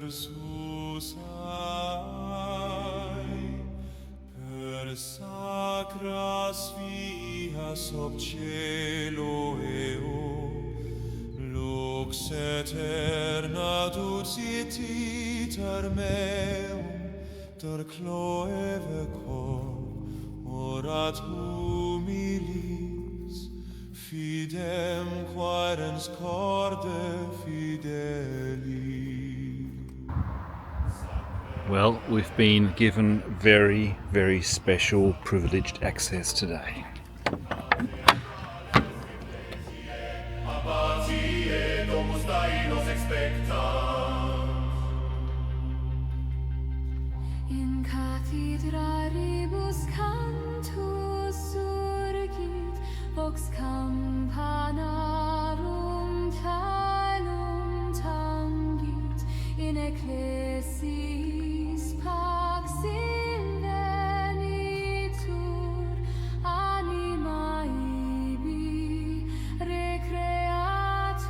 Jesus per sacras vias ob cielo eo, lux eterna dulciter meum, der Kloevekorn, orat humilis, fidem quaerens corde fideli. Well, we've been given very, very special, privileged access today. In cathedraribus cantus surgit, vox campanarum talum tangit, in ecclesis pax invenitur, anima ibi recreatur.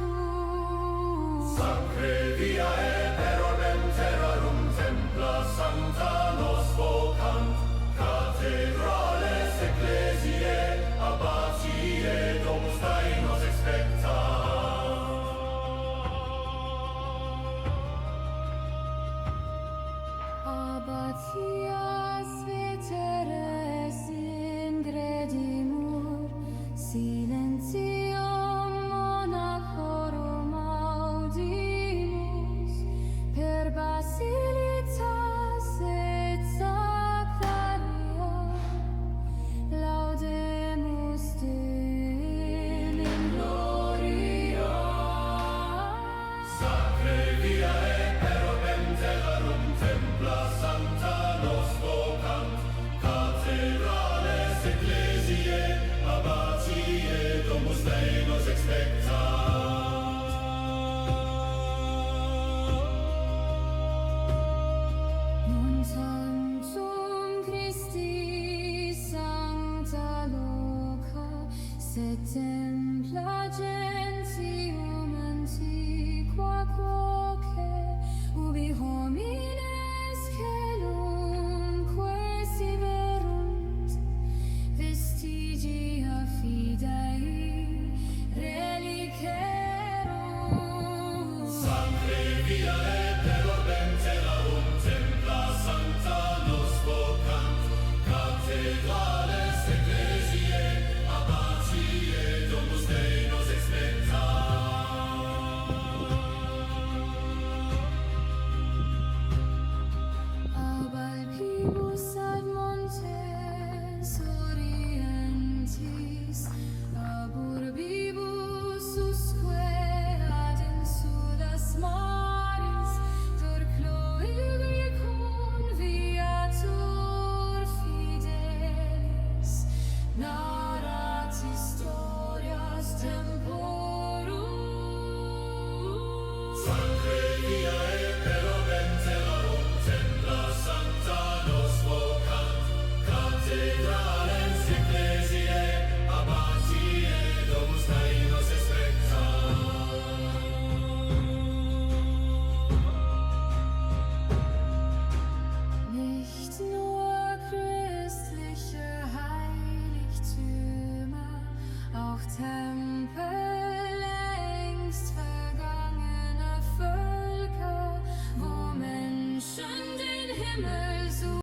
Sacre viae per orbem terrarum templa sancta nos vocant, cathedrales ecclesiae abbatiae domus Dei nos expectant. Abbatias veteres ingredimur, silentium monachorum audimus, per basilitas et sacraria, laudemus Deum in gloria. Sacre viae per orbem terrarum templa sancta nos vocant, cathedrales ecclesiae abbatiae domus Dei nos expectant. Non sanctum Christi sancta loca, sed templa gentium antiqua quoque, ubi homines celumque siverunt, vestigia fidei relicerunt. Sacre viae per orbem terrarum templa sancta nos vocant, cathedrales ecclesiae abbatiae domus Dei nos expectant. Ab Alpibus ad montes orientis, ab urbibus usque ad insulas maris, tur Kloevekorn viatur fidelis, narrat historias temporum. Sacre viae per orbem terrarum templa sancta nos vocant, cathedrales ecclesiae abbatiae domus Dei nos expectant. Nicht nur christliche Heiligtümer, auch Tempel längst vergangene Völker, wo Menschen den Himmel suchen.